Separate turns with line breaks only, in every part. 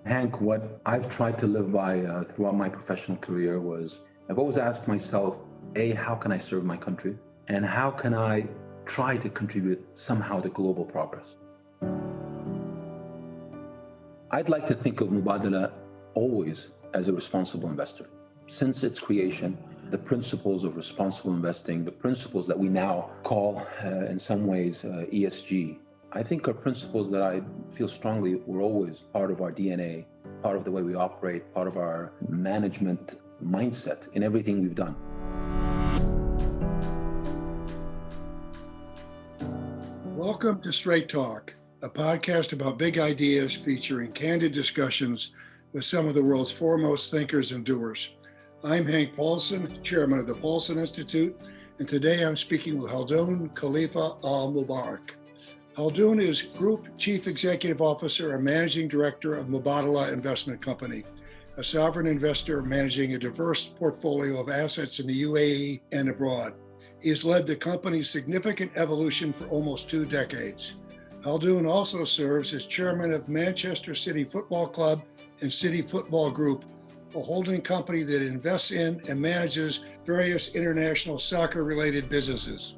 Hank, what I've tried to live by throughout my professional career was I've always asked myself, A, how can I serve my country? And how can I try to contribute somehow to global progress? I'd like to think of Mubadala always as a responsible investor. Since its creation, the principles of responsible investing, the principles that we now call in some ways ESG, I think are principles that I feel strongly were always part of our DNA, part of the way we operate, part of our management mindset in everything we've done.
Welcome to Straight Talk, a podcast about big ideas featuring candid discussions with some of the world's foremost thinkers and doers. I'm Hank Paulson, chairman of the Paulson Institute, and today I'm speaking with Khaldoon Khalifa Al Mubarak. Khaldoon is Group Chief Executive Officer and Managing Director of Mubadala Investment Company, a sovereign investor managing a diverse portfolio of assets in the UAE and abroad. He has led the company's significant evolution for almost 2 decades. Khaldoon also serves as chairman of Manchester City Football Club and City Football Group, a holding company that invests in and manages various international soccer-related businesses.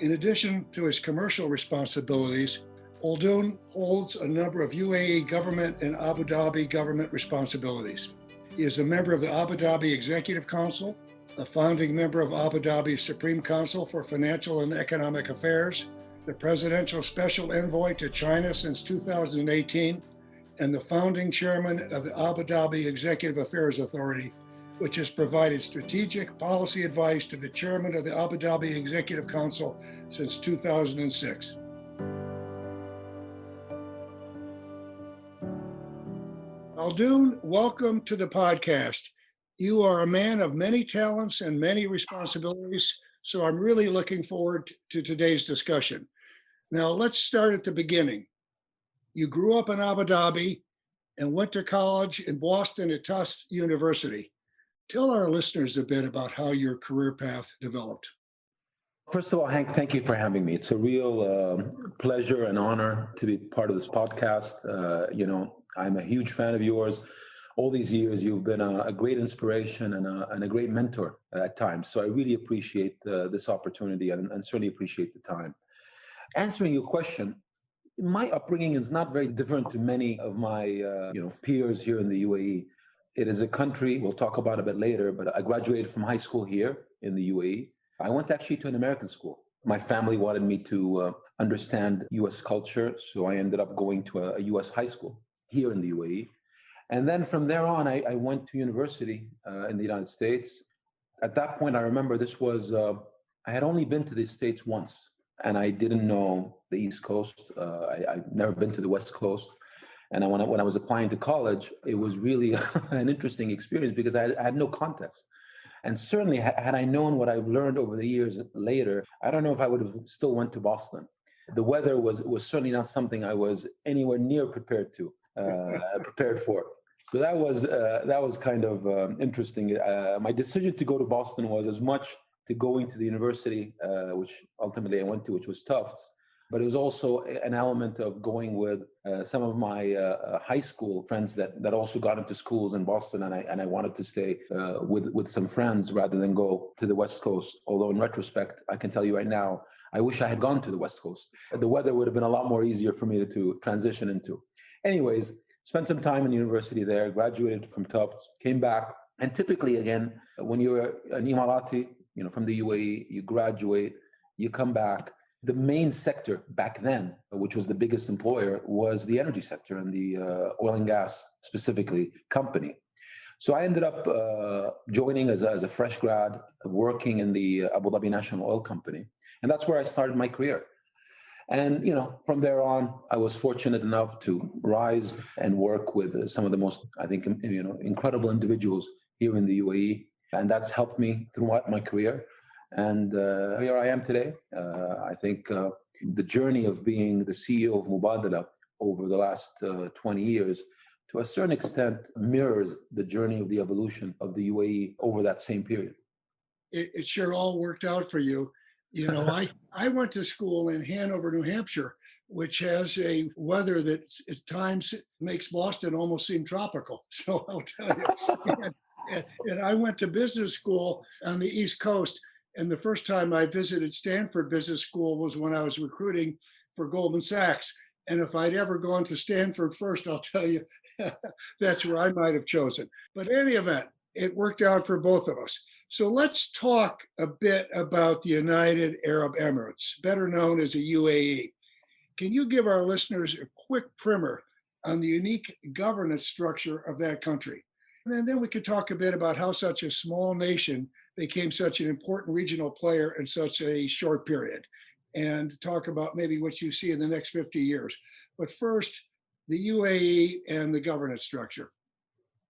In addition to his commercial responsibilities, Khaldoon holds a number of UAE government and Abu Dhabi government responsibilities. He is a member of the Abu Dhabi Executive Council, a founding member of Abu Dhabi's Supreme Council for Financial and Economic Affairs, the Presidential Special Envoy to China since 2018, and the founding chairman of the Abu Dhabi Executive Affairs Authority, which has provided strategic policy advice to the chairman of the Abu Dhabi Executive Council since 2006. Khaldoon, welcome to the podcast. You are a man of many talents and many responsibilities, so I'm really looking forward to today's discussion. Now, let's start at the beginning. You grew up in Abu Dhabi and went to college in Boston at Tufts University. Tell our listeners a bit about how your career path developed.
First of all, Hank, thank you for having me. It's a real pleasure and honor to be part of this podcast. I'm a huge fan of yours. All these years, you've been a great inspiration and a great mentor at times. So I really appreciate this opportunity and certainly appreciate the time. Answering your question, my upbringing is not very different to many of my peers here in the UAE. It is a country, we'll talk about it a bit later, but I graduated from high school here in the UAE. I went actually to an American school. My family wanted me to understand US culture, so I ended up going to a US high school here in the UAE. And then from there on, I went to university in the United States. At that point, I remember I had only been to the States once, and I didn't know the East Coast. I've never been to the West Coast. And when I was applying to college, it was really an interesting experience because I had no context. And certainly, had I known what I've learned over the years later, I don't know if I would have still went to Boston. The weather was certainly not something I was anywhere near prepared for. So that was kind of interesting. My decision to go to Boston was as much to going to the university, which ultimately I went to, which was Tufts, but it was also an element of going with some of my high school friends that also got into schools in Boston, and I wanted to stay with some friends rather than go to the West Coast. Although in retrospect, I can tell you right now, I wish I had gone to the West Coast. The weather would have been a lot more easier for me to transition into. Anyways, spent some time in university there, graduated from Tufts, came back, and typically, again, when you're an Emirati, from the UAE, you graduate, you come back. The main sector back then, which was the biggest employer, was the energy sector and the oil and gas, specifically, company. So I ended up joining as a fresh grad, working in the Abu Dhabi National Oil Company. And that's where I started my career. And, from there on, I was fortunate enough to rise and work with some of the most, I think, incredible individuals here in the UAE. And that's helped me throughout my career. And here I am today. I think the journey of being the CEO of Mubadala over the last 20 years, to a certain extent, mirrors the journey of the evolution of the UAE over that same period.
It sure all worked out for you. I went to school in Hanover, New Hampshire, which has a weather that at times makes Boston almost seem tropical. So I'll tell you. And I went to business school on the East Coast. And the first time I visited Stanford Business School was when I was recruiting for Goldman Sachs. And if I'd ever gone to Stanford first, I'll tell you, that's where I might have chosen. But in any event, it worked out for both of us. So let's talk a bit about the United Arab Emirates, better known as the UAE. Can you give our listeners a quick primer on the unique governance structure of that country? And then we could talk a bit about how such a small nation became such an important regional player in such a short period, and talk about maybe what you see in the next 50 years. But first, the UAE and the governance structure.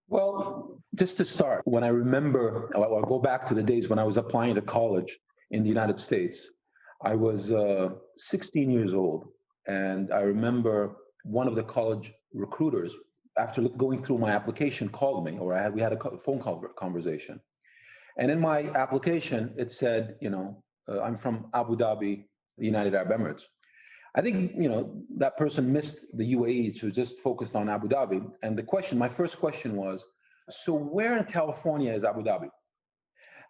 Well, just to start, when I remember, I'll go back to the days when I was applying to college in the United States. I was 16 years old, and I remember one of the college recruiters, after going through my application, called me, or we had a phone call conversation. And in my application, it said, I'm from Abu Dhabi, the United Arab Emirates. I think, that person missed the UAE, so just focused on Abu Dhabi. And my first question was, so where in California is Abu Dhabi?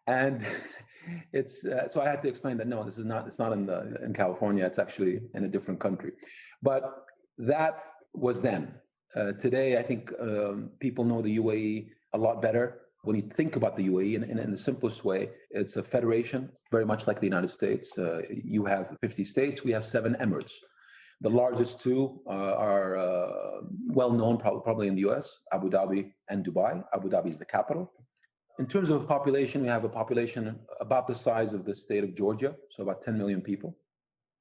And so I had to explain that, no, it's not in California, it's actually in a different country. But that was then. Today, I think people know the UAE a lot better. When you think about the UAE in the simplest way, it's a federation, very much like the United States. You have 50 states, we have 7 emirates. The largest two are well known, probably in the US, Abu Dhabi and Dubai. Abu Dhabi is the capital. In terms of population, we have a population about the size of the state of Georgia, so about 10 million people.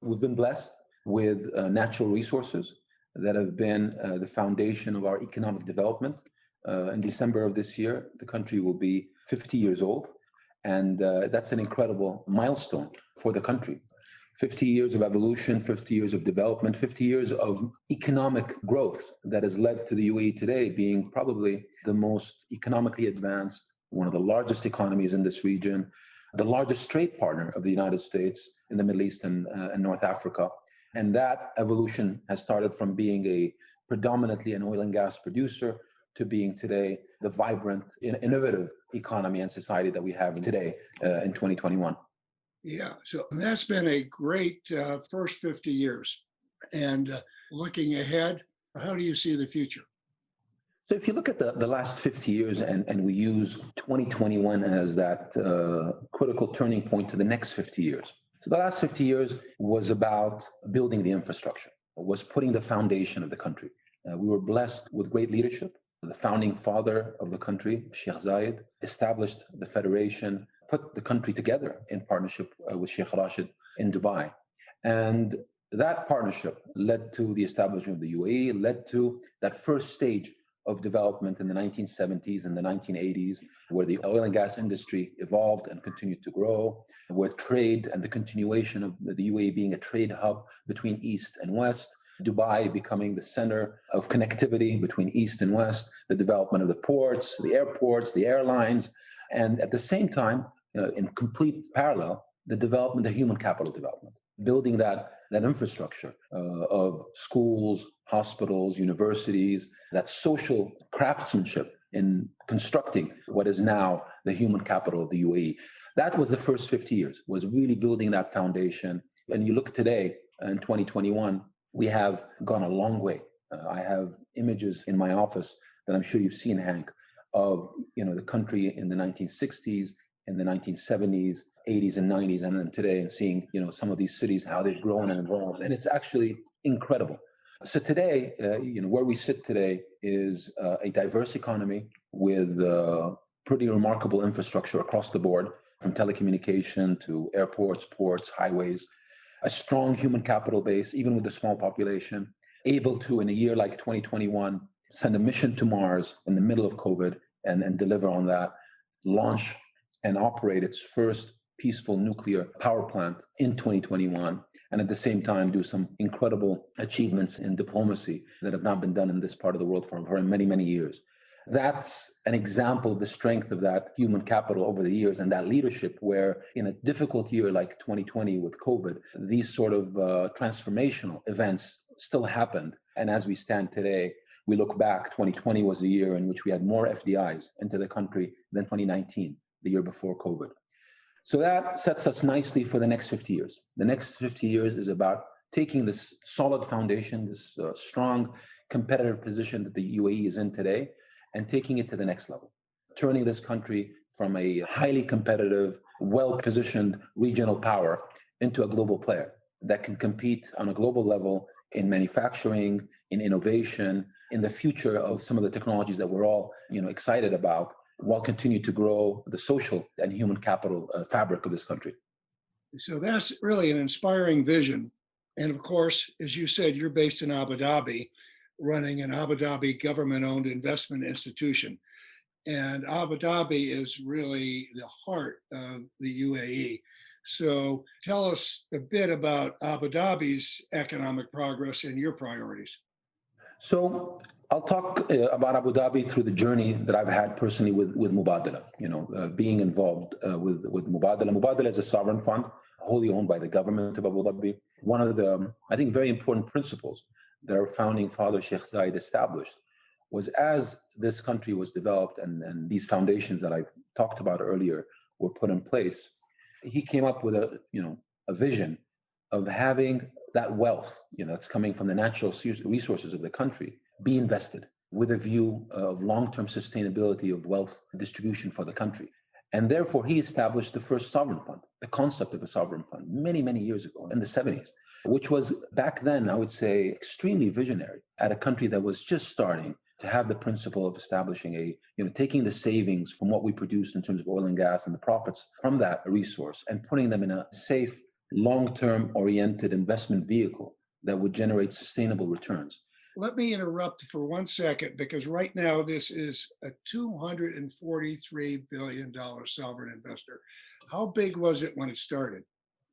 We've been blessed with natural resources that have been the foundation of our economic development. In December of this year, the country will be 50 years old, and that's an incredible milestone for the country. 50 years of evolution, 50 years of development, 50 years of economic growth that has led to the UAE today being probably the most economically advanced, one of the largest economies in this region, the largest trade partner of the United States in the Middle East and North Africa. And that evolution has started from being a predominantly an oil and gas producer to being today the vibrant, innovative economy and society that we have today in 2021.
Yeah, so that's been a great first 50 years. And looking ahead, how do you see the future?
So if you look at the last 50 years and we use 2021 as that critical turning point to the next 50 years. So the last 50 years was about building the infrastructure, was putting the foundation of the country. We were blessed with great leadership. The founding father of the country, Sheikh Zayed, established the federation, put the country together in partnership with Sheikh Rashid in Dubai. And that partnership led to the establishment of the UAE, led to that first stage of development in the 1970s and the 1980s, where the oil and gas industry evolved and continued to grow, where trade and the continuation of the UAE being a trade hub between East and West, Dubai becoming the center of connectivity between East and West, the development of the ports, the airports, the airlines, and at the same time, in complete parallel, the development, the human capital development, building that infrastructure of schools, hospitals, universities, that social craftsmanship in constructing what is now the human capital of the UAE. That was the first 50 years, was really building that foundation. And you look today in 2021, we have gone a long way. I have images in my office that I'm sure you've seen, Hank, of the country in the 1960s, in the 1970s, 80s and 90s, and then today, and seeing some of these cities, how they've grown and evolved, and it's actually incredible. So today, where we sit today is a diverse economy with pretty remarkable infrastructure across the board, from telecommunication to airports, ports, highways, a strong human capital base, even with a small population, able to, in a year like 2021, send a mission to Mars in the middle of COVID and deliver on that, launch and operate its first peaceful nuclear power plant in 2021, and at the same time do some incredible achievements in diplomacy that have not been done in this part of the world for many, many years. That's an example of the strength of that human capital over the years and that leadership, where in a difficult year like 2020 with COVID, these sort of transformational events still happened. And as we stand today, we look back, 2020 was a year in which we had more FDIs into the country than 2019, the year before COVID. So that sets us nicely for the next 50 years. The next 50 years is about taking this solid foundation, this strong competitive position that the UAE is in today, and taking it to the next level, turning this country from a highly competitive, well-positioned regional power into a global player that can compete on a global level in manufacturing, in innovation, in the future of some of the technologies that we're all excited about, while continue to grow the social and human capital fabric of this country.
So that's really an inspiring vision. And of course, as you said, you're based in Abu Dhabi, running an Abu Dhabi government-owned investment institution. And Abu Dhabi is really the heart of the UAE. So tell us a bit about Abu Dhabi's economic progress and your priorities.
So I'll talk about Abu Dhabi through the journey that I've had personally with Mubadala, being involved with Mubadala. Mubadala is a sovereign fund wholly owned by the government of Abu Dhabi. One of the, I think, very important principles that our founding father, Sheikh Zayed, established was as this country was developed and these foundations that I've talked about earlier were put in place, he came up with a vision of having that wealth, that's coming from the natural resources of the country, be invested with a view of long-term sustainability of wealth distribution for the country. And therefore, he established the first sovereign fund, the concept of a sovereign fund, many, many years ago in the 70s, which was back then, I would say, extremely visionary at a country that was just starting to have the principle of establishing taking the savings from what we produced in terms of oil and gas and the profits from that resource and putting them in a safe, long-term oriented investment vehicle that would generate sustainable returns.
Let me interrupt for 1 second, because right now this is a $243 billion sovereign investor. How big was it when it started?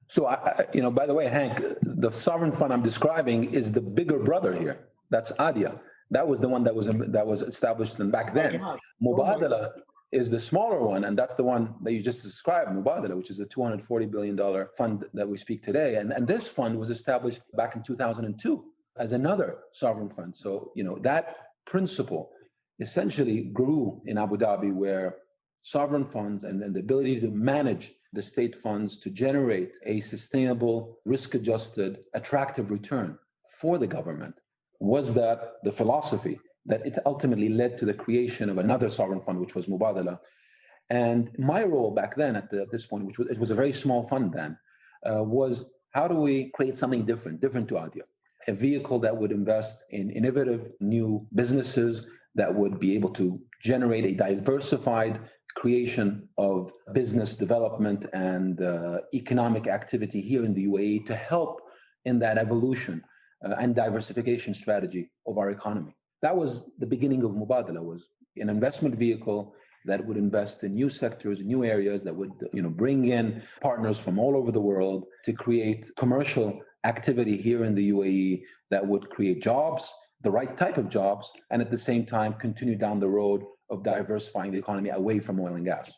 So, by the way, Hank, the sovereign fund I'm describing is the bigger brother here. That's ADIA. That was the one that was established back then. Mubadala is the smaller one, and that's the one that you just described, Mubadala, which is a $240 billion fund that we speak today. And this fund was established back in 2002 as another sovereign fund. So, that principle essentially grew in Abu Dhabi, where sovereign funds and the ability to manage the state funds to generate a sustainable, risk-adjusted, attractive return for the government was that the philosophy that it ultimately led to the creation of another sovereign fund, which was Mubadala. And my role back then at this point, it was a very small fund then, was how do we create something different to ADIA? A vehicle that would invest in innovative new businesses that would be able to generate a diversified creation of business development and economic activity here in the UAE to help in that evolution and diversification strategy of our economy. That was the beginning of Mubadala, was an investment vehicle that would invest in new sectors, new areas that would bring in partners from all over the world to create commercial activity here in the UAE that would create jobs, the right type of jobs, and at the same time continue down the road of diversifying the economy away from oil and gas.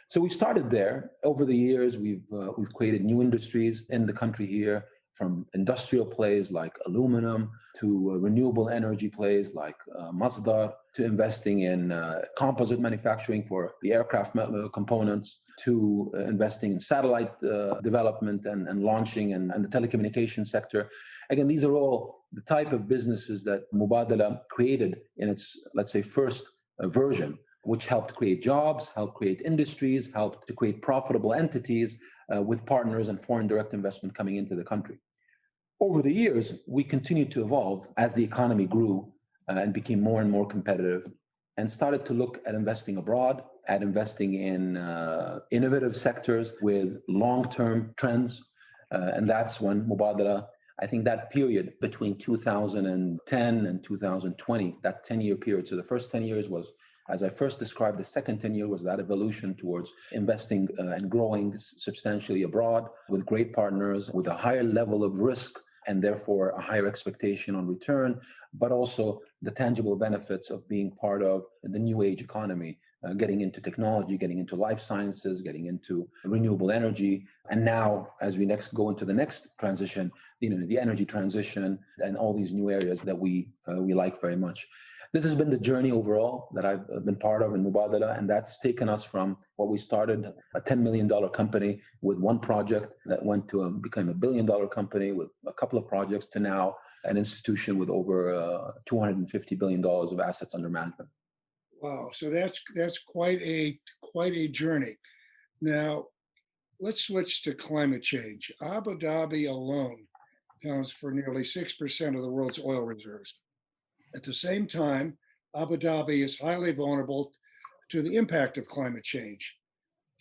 So we started there. Over the years, we've created new industries in the country here, from industrial plays like aluminum to renewable energy plays like Masdar, to investing in composite manufacturing for the aircraft components, to investing in satellite development and launching and the telecommunication sector. Again, these are all the type of businesses that Mubadala created in its, let's say, first version, which helped create jobs, helped create industries, helped to create profitable entities with partners and foreign direct investment coming into the country. Over the years, we continued to evolve as the economy grew and became more and more competitive, and started to look at investing abroad, at investing in innovative sectors with long-term trends. And that's when Mubadala, I think that period between 2010 and 2020, that 10-year period. So the first 10 years was, as I first described, the second 10 year was that evolution towards investing and growing substantially abroad with great partners, with a higher level of risk and therefore a higher expectation on return, but also the tangible benefits of being part of the new age economy getting into technology, getting into life sciences, getting into renewable energy. And now, as we next go into the next transition, the energy transition and all these new areas that we like very much. This has been the journey overall that I've been part of in Mubadala, and that's taken us from what we started, a $10 million company with one project that went to became $1 billion company with a couple of projects to now an institution with over $250 billion of assets under management.
Wow, so that's quite a journey. Now, let's switch to climate change. Abu Dhabi alone accounts for nearly 6% of the world's oil reserves. At the same time, Abu Dhabi is highly vulnerable to the impact of climate change.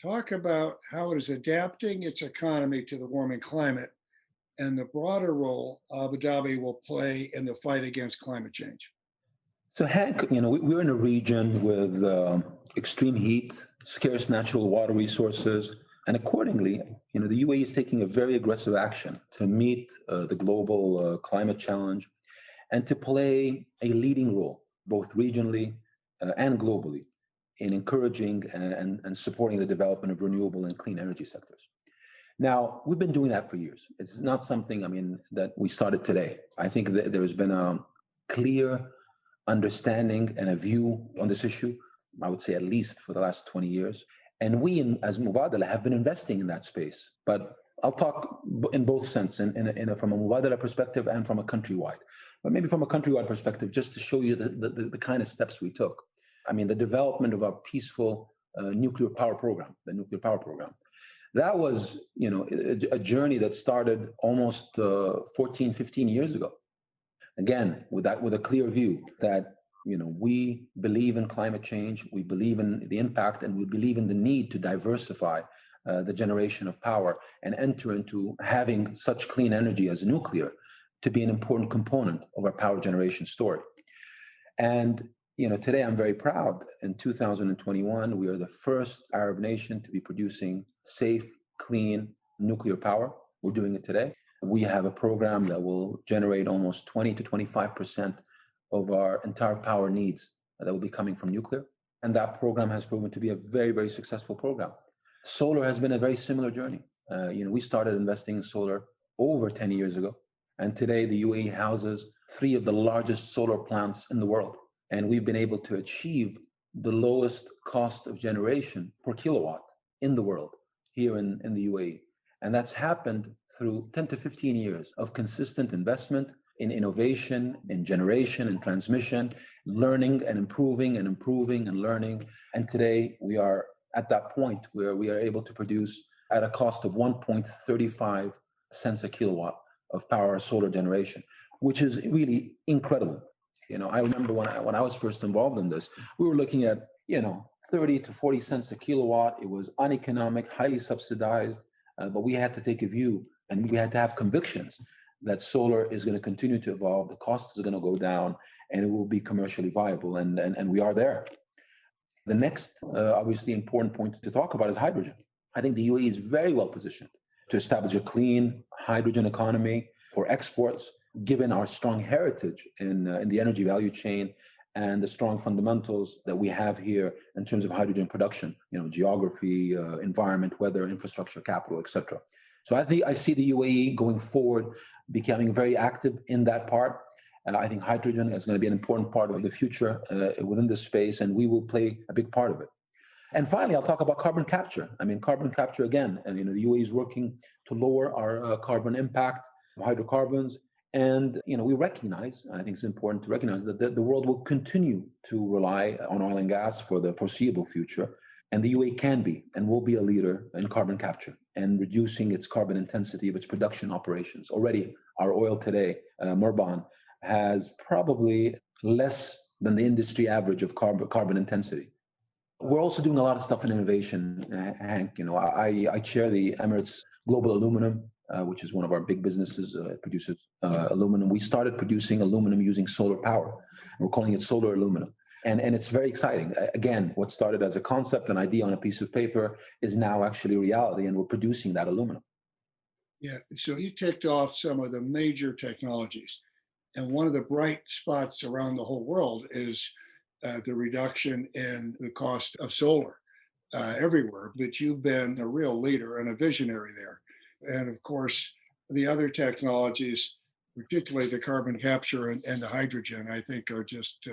Talk about how it is adapting its economy to the warming climate and the broader role Abu Dhabi will play in the fight against climate change.
So, Hank, we're in a region with extreme heat, scarce natural water resources, and accordingly, the UAE is taking a very aggressive action to meet the global climate challenge and to play a leading role, both regionally and globally, in encouraging and supporting the development of renewable and clean energy sectors. Now, we've been doing that for years. It's not something, that we started today. I think that there's been a clear understanding and a view on this issue, I would say at least for the last 20 years. And we, as Mubadala, have been investing in that space. But I'll talk in both sense, from a Mubadala perspective and from a countrywide. But maybe from a countrywide perspective, just to show you the kind of steps we took. The development of our peaceful nuclear power program, the nuclear power program. That was, a journey that started almost 14, 15 years ago. Again, with a clear view that, we believe in climate change, we believe in the impact, and we believe in the need to diversify the generation of power and enter into having such clean energy as nuclear to be an important component of our power generation story. And, today I'm very proud. In 2021, we are the first Arab nation to be producing safe, clean nuclear power. We're doing it today. We have a program that will generate almost 20 to 25% of our entire power needs that will be coming from nuclear. And that program has proven to be a very, very successful program. Solar has been a very similar journey. We started investing in solar over 10 years ago. And today the UAE houses 3 of the largest solar plants in the world. And we've been able to achieve the lowest cost of generation per kilowatt in the world here in the UAE. And that's happened through 10 to 15 years of consistent investment in innovation, in generation, in transmission, learning and improving and learning. And today we are at that point where we are able to produce at a cost of 1.35 cents a kilowatt of power solar generation, which is really incredible. I remember when I was first involved in this, we were looking at, 30 to 40 cents a kilowatt. It was uneconomic, highly subsidized. But we had to take a view and we had to have convictions that solar is going to continue to evolve, the costs are going to go down, and it will be commercially viable. And we are there. The next, obviously, important point to talk about is hydrogen. I think the UAE is very well positioned to establish a clean hydrogen economy for exports, given our strong heritage in the energy value chain and the strong fundamentals that we have here in terms of hydrogen production, geography, environment, weather, infrastructure, capital, etc. So I see the UAE going forward, becoming very active in that part. And I think hydrogen is going to be an important part of the future within this space, and we will play a big part of it. And finally, I'll talk about carbon capture. Carbon capture again, and the UAE is working to lower our carbon impact of hydrocarbons. And we recognize, and I think it's important to recognize that the world will continue to rely on oil and gas for the foreseeable future. And the UAE can be and will be a leader in carbon capture and reducing its carbon intensity of its production operations. Already, our oil today, Murban, has probably less than the industry average of carbon intensity. We're also doing a lot of stuff in innovation, Hank. I chair the Emirates Global Aluminum, which is one of our big businesses. It produces aluminum. We started producing aluminum using solar power. We're calling it solar aluminum. And it's very exciting. Again, what started as a concept, an idea on a piece of paper, is now actually reality, and we're producing that aluminum.
Yeah, so you ticked off some of the major technologies. And one of the bright spots around the whole world is the reduction in the cost of solar everywhere, but you've been a real leader and a visionary there. And of course, the other technologies, particularly the carbon capture and the hydrogen, I think are just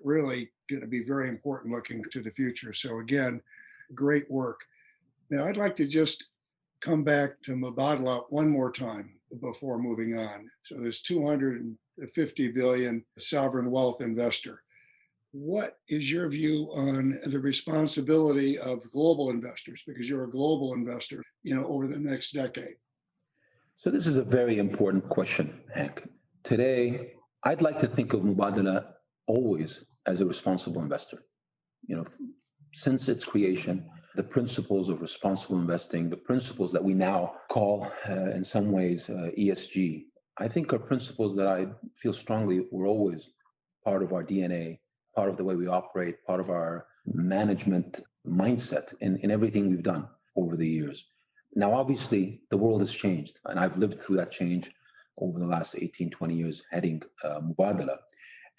really going to be very important looking to the future. So again, great work. Now, I'd like to just come back to Mubadala one more time before moving on. So this 250 billion sovereign wealth investor. What is your view on the responsibility of global investors? Because you're a global investor, over the next decade.
So this is a very important question, Hank. Today, I'd like to think of Mubadala always as a responsible investor. You know, since its creation, the principles of responsible investing, the principles that we now call, in some ways, ESG, I think are principles that I feel strongly were always part of our DNA, part of the way we operate, part of our management mindset in everything we've done over the years. Now, obviously, the world has changed, and I've lived through that change over the last 18, 20 years heading Mubadala.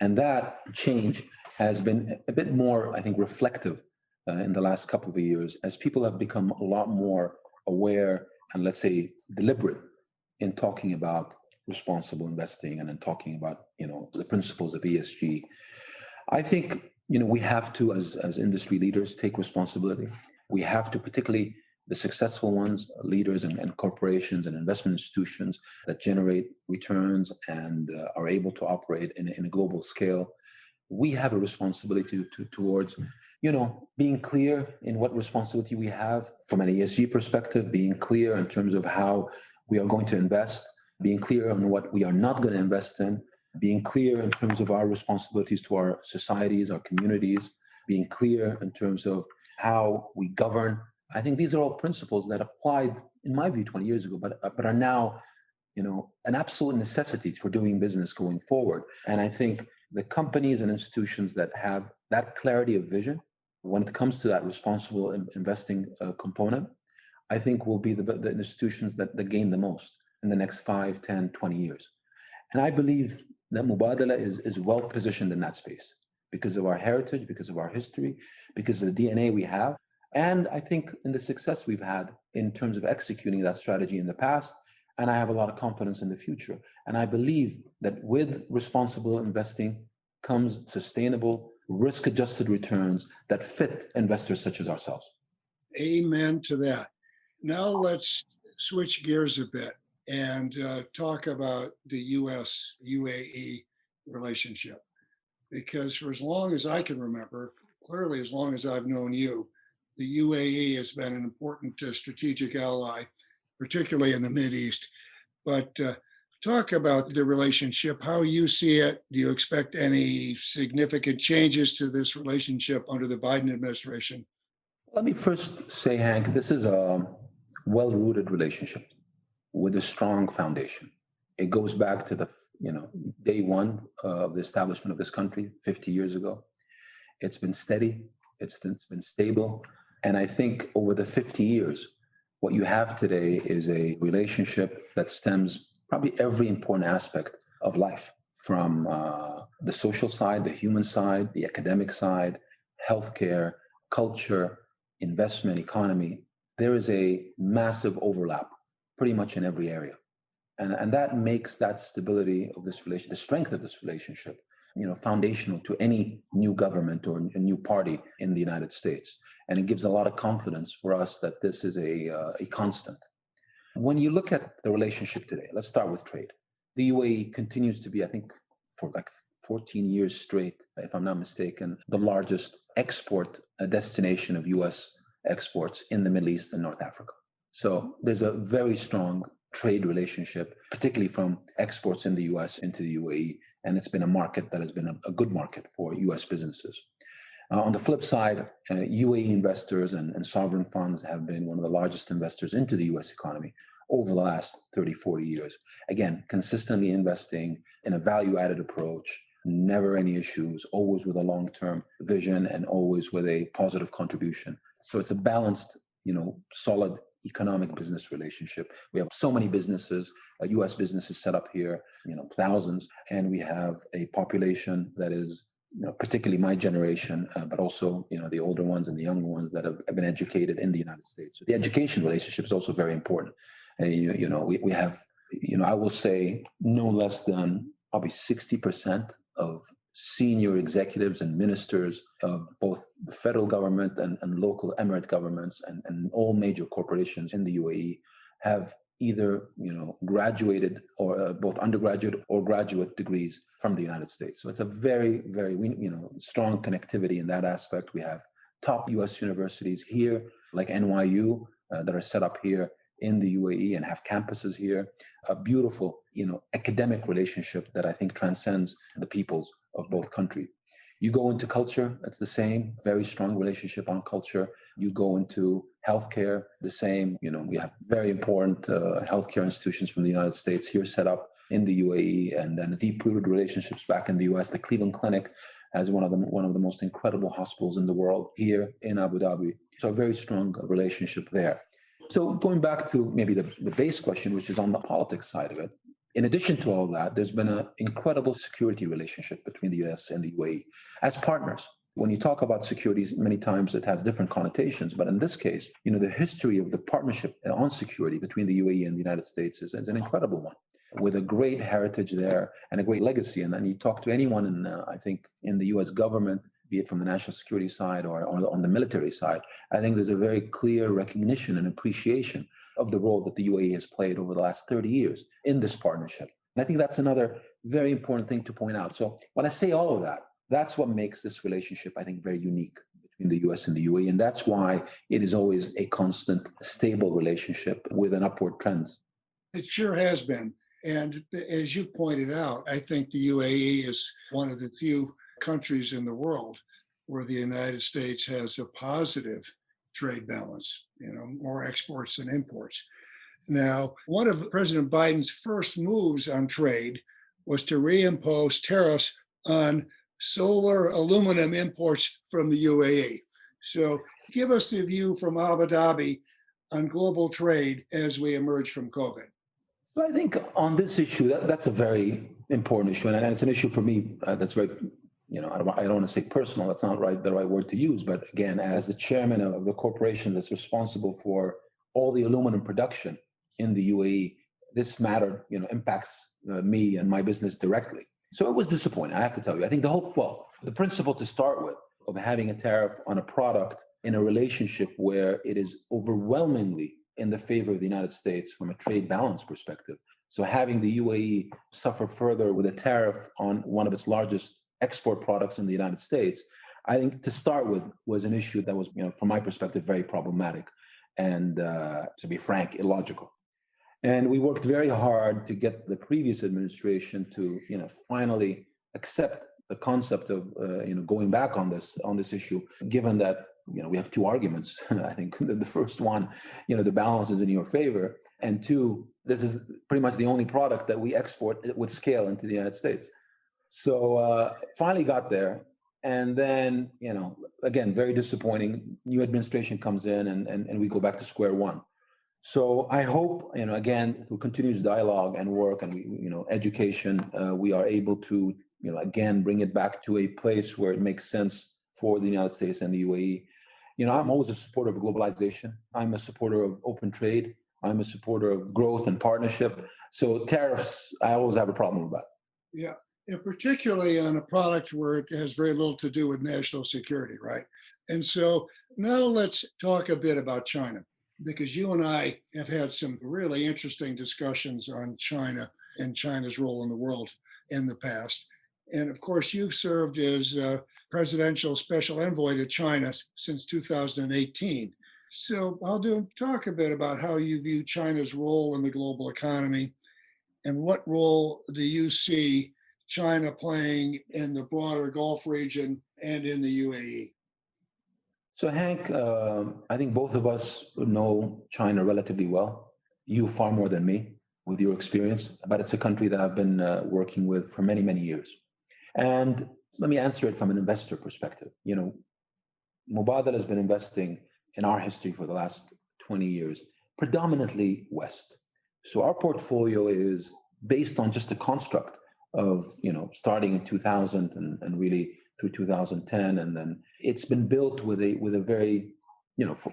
And that change has been a bit more, I think, reflective in the last couple of years as people have become a lot more aware and, let's say, deliberate in talking about responsible investing and in talking about, the principles of ESG. I think, we have to, as industry leaders, take responsibility. We have to, particularly the successful ones, leaders and corporations and investment institutions that generate returns and are able to operate in a global scale. We have a responsibility towards, being clear in what responsibility we have from an ESG perspective, being clear in terms of how we are going to invest, being clear on what we are not going to invest in, being clear in terms of our responsibilities to our societies, our communities, being clear in terms of how we govern. I think these are all principles that applied, in my view, 20 years ago, but are now, an absolute necessity for doing business going forward. And I think the companies and institutions that have that clarity of vision when it comes to that responsible investing component, I think will be the institutions that gain the most in the next 5, 10, 20 years. And I believe that Mubadala is well positioned in that space because of our heritage, because of our history, because of the DNA we have. And I think in the success we've had in terms of executing that strategy in the past, and I have a lot of confidence in the future. And I believe that with responsible investing comes sustainable, risk-adjusted returns that fit investors such as ourselves.
Amen to that. Now let's switch gears a bit and talk about the US-UAE relationship. Because for as long as I can remember, clearly as long as I've known you, the UAE has been an important strategic ally, particularly in the Mideast. But talk about the relationship, how you see it. Do you expect any significant changes to this relationship under the Biden administration?
Let me first say, Hank, this is a well-rooted relationship with a strong foundation. It goes back to the day one of the establishment of this country 50 years ago. It's been steady. It's been stable. And I think over the 50 years, what you have today is a relationship that stems probably every important aspect of life, from the social side, the human side, the academic side, healthcare, culture, investment, economy. There is a massive overlap pretty much in every area. And that makes that stability of this relationship, the strength of this relationship, foundational to any new government or a new party in the United States. And it gives a lot of confidence for us that this is a constant. When you look at the relationship today, let's start with trade. The UAE continues to be, I think, for like 14 years straight, if I'm not mistaken, the largest export destination of US exports in the Middle East and North Africa. So there's a very strong trade relationship, particularly from exports in the US into the UAE. And it's been a market that has been a good market for US businesses. On the flip side, UAE investors and sovereign funds have been one of the largest investors into the US economy over the last 30, 40 years. Again, consistently investing in a value-added approach, never any issues, always with a long-term vision and always with a positive contribution. So it's a balanced, solid economic business relationship. We have so many businesses, US businesses set up here, thousands, and we have a population that is particularly my generation, but also, the older ones and the younger ones that have been educated in the United States. So the education relationship is also very important. And, we have, I will say no less than probably 60% of senior executives and ministers of both the federal government and local emirate governments and all major corporations in the UAE have either graduated or both undergraduate or graduate degrees from the United States. So it's a very, very strong connectivity in that aspect. We have top U.S. universities here, like NYU, that are set up here in the UAE and have campuses here. A beautiful, academic relationship that I think transcends the peoples of both countries. You go into culture, it's the same, very strong relationship on culture. You go into healthcare, the same. We have very important healthcare institutions from the United States here set up in the UAE, and then deep-rooted relationships back in the US. The Cleveland Clinic has one of the most incredible hospitals in the world here in Abu Dhabi. So a very strong relationship there. So going back to maybe the base question, which is on the politics side of it, in addition to all that, there's been an incredible security relationship between the US and the UAE as partners. When you talk about securities, many times it has different connotations. But in this case, the history of the partnership on security between the UAE and the United States is an incredible one, with a great heritage there and a great legacy. And then you talk to anyone I think, in the US government, be it from the national security side or on the military side, I think there's a very clear recognition and appreciation of the role that the UAE has played over the last 30 years in this partnership. And I think that's another very important thing to point out. So when I say all of that, that's what makes this relationship, I think, very unique between the US and the UAE. And that's why it is always a constant, stable relationship with an upward trend.
It sure has been. And as you pointed out, I think the UAE is one of the few countries in the world where the United States has a positive trade balance, more exports than imports. Now, one of President Biden's first moves on trade was to reimpose tariffs on solar aluminum imports from the UAE. So give us the view from Abu Dhabi on global trade as we emerge from COVID.
I think on this issue, that's a very important issue. And it's an issue for me that's very, I don't want to say personal, that's not the right word to use. But again, as the chairman of the corporation that's responsible for all the aluminum production in the UAE, this matter, impacts me and my business directly. So it was disappointing, I have to tell you. I think the principle to start with of having a tariff on a product in a relationship where it is overwhelmingly in the favor of the United States from a trade balance perspective. So having the UAE suffer further with a tariff on one of its largest export products in the United States, I think to start with was an issue that was, from my perspective, very problematic and, to be frank, illogical. And we worked very hard to get the previous administration to, finally accept the concept of, going back on this issue, given that, we have two arguments. I think the first one, the balance is in your favor. And two, this is pretty much the only product that we export with scale into the United States. So finally got there. And then, again, very disappointing. New administration comes in and we go back to square one. So I hope, again, through continuous dialogue and work and, education, we are able to, again, bring it back to a place where it makes sense for the United States and the UAE. I'm always a supporter of globalization. I'm a supporter of open trade. I'm a supporter of growth and partnership. So tariffs, I always have a problem with that.
Yeah, and particularly on a product where it has very little to do with national security, right? And so now let's talk a bit about China, because you and I have had some really interesting discussions on China and China's role in the world in the past. And of course, you've served as presidential special envoy to China since 2018. So Khaldoon, talk a bit about how you view China's role in the global economy and what role do you see China playing in the broader Gulf region and in the UAE?
So Hank, I think both of us know China relatively well. You far more than me with your experience, but it's a country that I've been working with for many, many years. And let me answer it from an investor perspective. Mubadala has been investing in our history for the last 20 years, predominantly West. So our portfolio is based on just the construct of, starting in 2000 and really through 2010. And then it's been built with a very,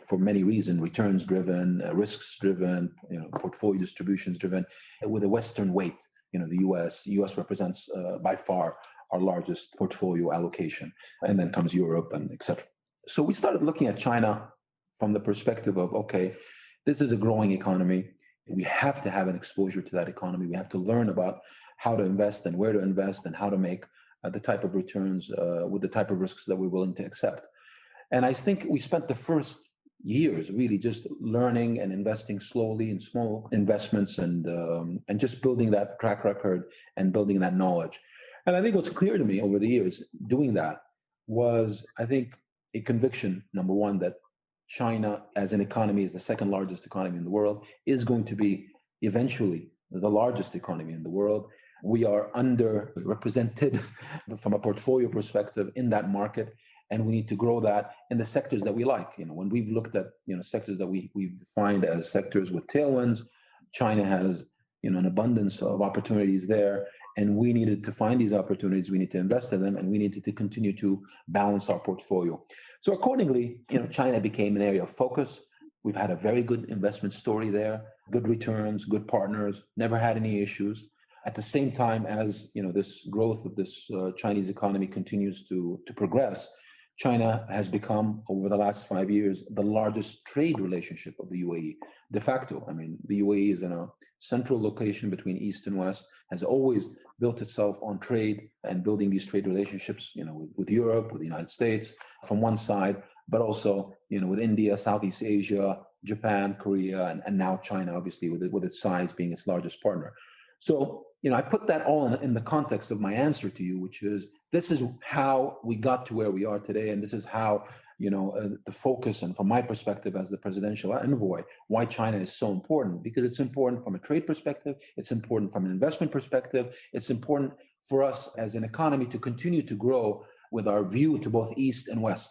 for many reasons, returns driven, risks driven, portfolio distributions driven, with a Western weight. The US represents by far our largest portfolio allocation, and then comes Europe and et cetera. So we started looking at China from the perspective of, okay, this is a growing economy. We have to have an exposure to that economy. We have to learn about how to invest and where to invest and how to make the type of returns with the type of risks that we're willing to accept. And I think we spent the first years really just learning and investing slowly in small investments and just building that track record and building that knowledge. And I think what's clear to me over the years doing that was, I think, a conviction, number one, that China as an economy is the second largest economy in the world, is going to be eventually the largest economy in the world. We are underrepresented from a portfolio perspective in that market, and we need to grow that in the sectors that we like. When we've looked at sectors that we've defined as sectors with tailwinds, China has an abundance of opportunities there, and we needed to find these opportunities. We need to invest in them, and we needed to continue to balance our portfolio. So accordingly, China became an area of focus. We've had a very good investment story there, good returns, good partners, never had any issues. At the same time as this growth of this Chinese economy continues to progress, China has become, over the last 5 years, the largest trade relationship of the UAE, de facto. I mean, the UAE is in a central location between East and West, has always built itself on trade and building these trade relationships, with Europe, with the United States from one side, but also, with India, Southeast Asia, Japan, Korea, and now China, obviously, with its size being its largest partner. So, I put that all in the context of my answer to you, which is, this is how we got to where we are today. And this is how, the focus, and from my perspective as the presidential envoy, why China is so important, because it's important from a trade perspective. It's important from an investment perspective. It's important for us as an economy to continue to grow with our view to both East and West.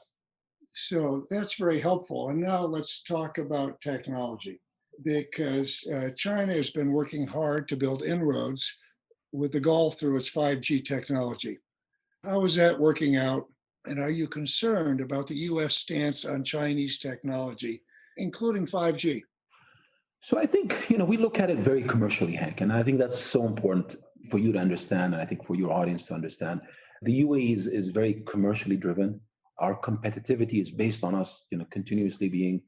So that's very helpful. And now let's talk about technology, because China has been working hard to build inroads with the Gulf through its 5G technology. How is that working out? And are you concerned about the US stance on Chinese technology, including 5G?
So I think, we look at it very commercially, Hank, and I think that's so important for you to understand, and I think for your audience to understand. The UAE is very commercially driven. Our competitivity is based on us, continuously being,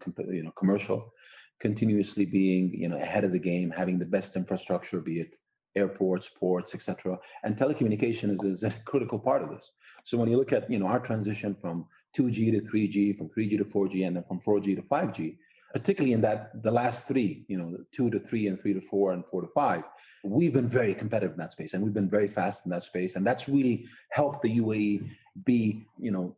commercial, continuously being, ahead of the game, having the best infrastructure, be it airports, ports, et cetera. And telecommunications is a critical part of this. So when you look at, our transition from 2G to 3G, from 3G to 4G, and then from 4G to 5G, particularly in the last three, 2 to 3 and 3 to 4 and 4 to 5, we've been very competitive in that space, and we've been very fast in that space. And that's really helped the UAE be,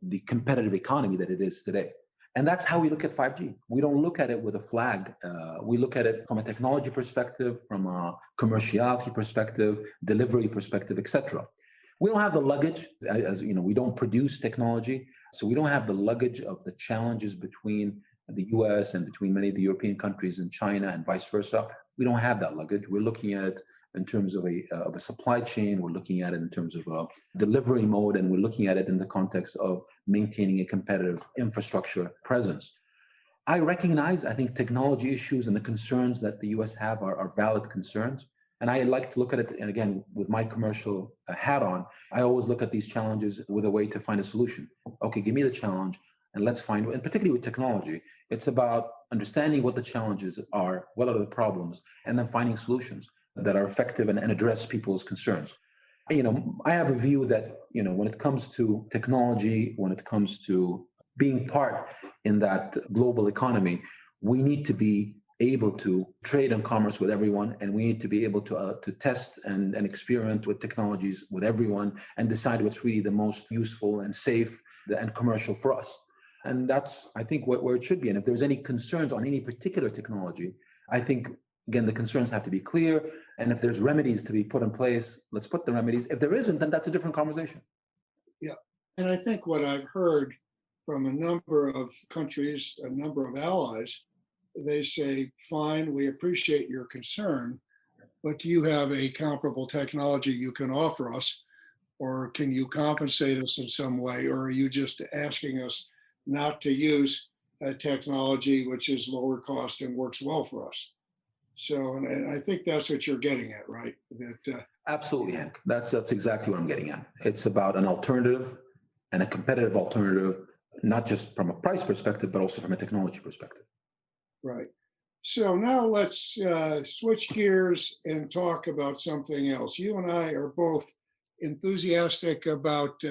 the competitive economy that it is today. And that's how we look at 5G. We don't look at it with a flag. We look at it from a technology perspective, from a commerciality perspective, delivery perspective, et cetera. We don't have the luggage, as we don't produce technology. So we don't have the luggage of the challenges between the US and between many of the European countries and China and vice versa. We don't have that luggage. We're looking at it in terms of a supply chain. We're looking at it in terms of a delivery mode, and we're looking at it in the context of maintaining a competitive infrastructure presence. I think technology issues and the concerns that the US have are valid concerns. And I like to look at it, and again, with my commercial hat on, I always look at these challenges with a way to find a solution. Okay, give me the challenge, and let's find, and particularly with technology, it's about understanding what the challenges are, what are the problems, and then finding solutions that are effective and address people's concerns. I have a view that, when it comes to technology, when it comes to being part in that global economy, we need to be able to trade and commerce with everyone, and we need to be able to test and experiment with technologies with everyone and decide what's really the most useful and safe and commercial for us. And that's, I think, where it should be. And if there's any concerns on any particular technology, I think, again, the concerns have to be clear. And if there's remedies to be put in place, let's put the remedies. If there isn't, then that's a different conversation.
Yeah. And I think what I've heard from a number of countries, a number of allies, they say, fine, we appreciate your concern, but do you have a comparable technology you can offer us? or can you compensate us in some way, or are you just asking us not to use technology which is lower cost and works well for us? So, and I think that's what you're getting at, right? That
Absolutely, Hank. That's exactly what I'm getting at. It's about an alternative and a competitive alternative, not just from a price perspective, but also from a technology perspective.
right. So now let's switch gears and talk about something else. You and I are both enthusiastic about,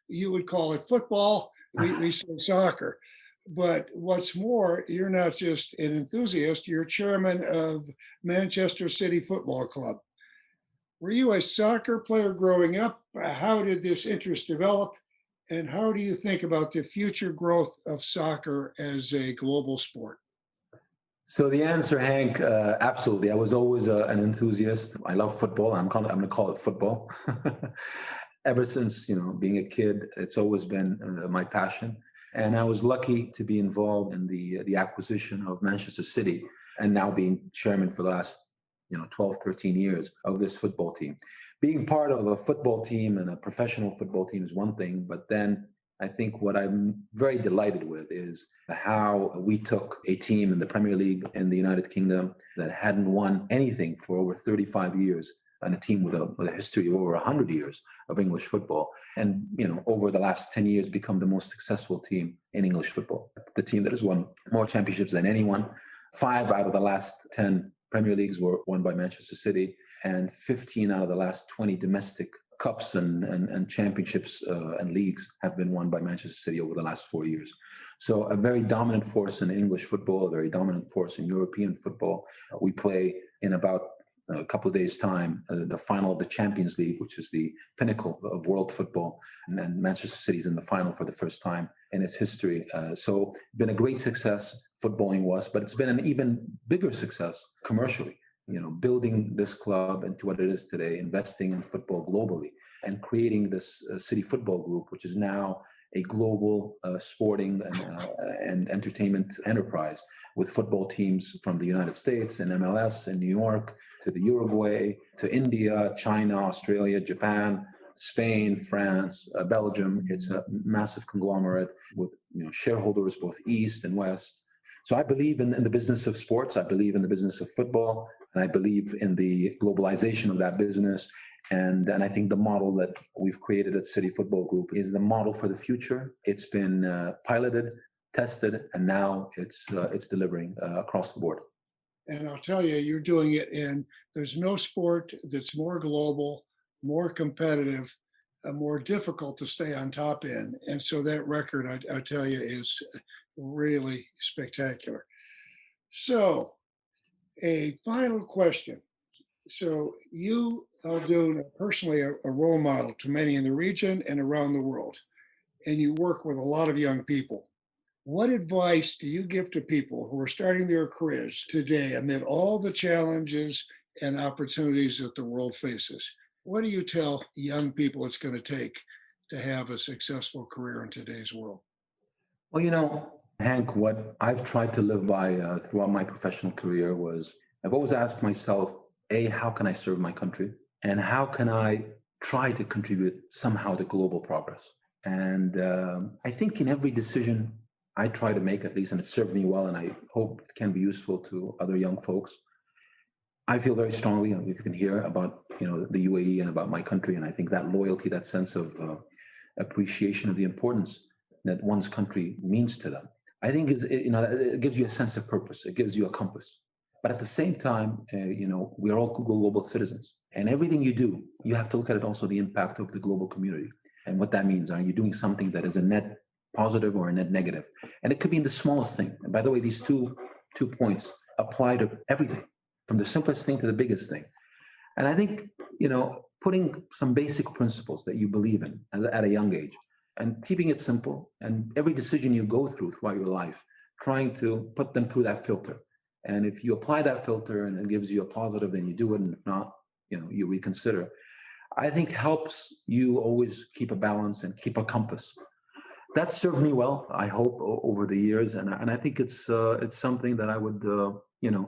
you would call it football, we say soccer. But what's more, you're not just an enthusiast, you're chairman of Manchester City Football Club. Were you a soccer player growing up? How did this interest develop? And how do you think about the future growth of soccer as a global sport?
So the answer, Hank, absolutely. I was always an enthusiast. I love football. I'm going to call it football. Ever since being a kid, it's always been my passion. And I was lucky to be involved in the acquisition of Manchester City, and now being chairman for the last 12, 13 years of this football team. Being part of a football team and a professional football team is one thing, but then I think what I'm very delighted with is how we took a team in the Premier League in the United Kingdom that hadn't won anything for over 35 years, and a team with a history of over 100 years of English football, and over the last 10 years become the most successful team in English football. The team that has won more championships than anyone. 5 out of the last 10 Premier Leagues were won by Manchester City, and 15 out of the last 20 domestic cups and championships and leagues have been won by Manchester City over the last 4 years. So a very dominant force in English football, a very dominant force in European football. We play in about a couple of days' time the final of the Champions League, which is the pinnacle of world football, and Manchester City's in the final for the first time in its history. So been a great success, footballing was, but it's been an even bigger success commercially. Building this club into what it is today, investing in football globally, and creating this City Football Group, which is now a global sporting and entertainment enterprise with football teams from the United States and MLS and New York to the Uruguay to India, China, Australia, Japan, Spain, France, Belgium. It's a massive conglomerate with shareholders both east and west. So I believe in the business of sports. I believe in the business of football, and I believe in the globalization of that business. And I think the model that we've created at City Football Group is the model for the future. It's been piloted, tested, and now it's delivering across the board.
And I'll tell you, you're doing it in, there's no sport that's more global, more competitive, more difficult to stay on top in. And so that record, I tell you, is really spectacular. So, a final question. So, you, Khaldoon, are personally a role model to many in the region and around the world, and you work with a lot of young people. What advice do you give to people who are starting their careers today amid all the challenges and opportunities that the world faces? What do you tell young people it's going to take to have a successful career in today's world?
Well, Hank, what I've tried to live by throughout my professional career was I've always asked myself, A, how can I serve my country? And how can I try to contribute somehow to global progress? And I think in every decision I try to make, at least, and it served me well, and I hope it can be useful to other young folks. I feel very strongly, you can hear about the UAE and about my country, and I think that loyalty, that sense of appreciation of the importance that one's country means to them, I think it gives you a sense of purpose. It gives you a compass. But at the same time, we are all global citizens, and everything you do, you have to look at it also the impact of the global community and what that means. Are you doing something that is a net positive or a net negative? And it could be in the smallest thing. And by the way, these two points apply to everything, from the simplest thing to the biggest thing. And I think, putting some basic principles that you believe in at a young age and keeping it simple, and every decision you go throughout your life, trying to put them through that filter. And if you apply that filter and it gives you a positive, then you do it. And if not, you reconsider. I think helps you always keep a balance and keep a compass. That's served me well, I hope, over the years, and I think it's something that I would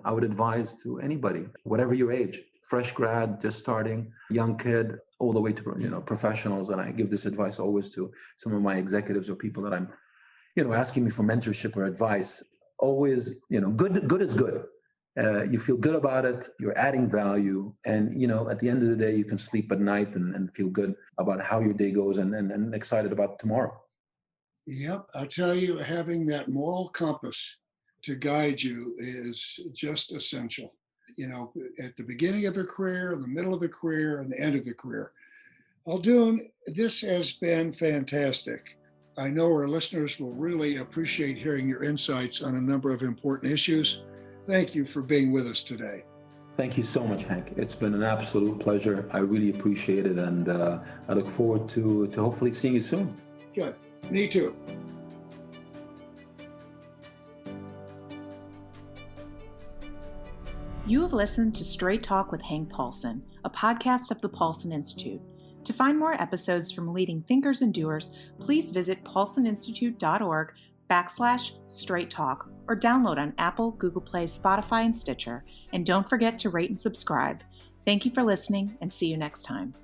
I would advise to anybody, whatever your age, fresh grad, just starting, young kid, all the way to professionals. And I give this advice always to some of my executives or people that I'm asking me for mentorship or advice. Always, good is good. You feel good about it. You're adding value, and at the end of the day, you can sleep at night and feel good about how your day goes, and excited about tomorrow.
Yep, I tell you, having that moral compass to guide you is just essential. At the beginning of a career, the middle of the career, and the end of the career. Khaldoon, this has been fantastic. I know our listeners will really appreciate hearing your insights on a number of important issues. Thank you for being with us today.
Thank you so much, Hank. It's been an absolute pleasure. I really appreciate it, and I look forward to hopefully seeing you soon.
Good. Me too.
You have listened to Straight Talk with Hank Paulson, a podcast of the Paulson Institute. To find more episodes from leading thinkers and doers, please visit paulsoninstitute.org/straight talk or download on Apple, Google Play, Spotify, and Stitcher. And don't forget to rate and subscribe. Thank you for listening, and see you next time.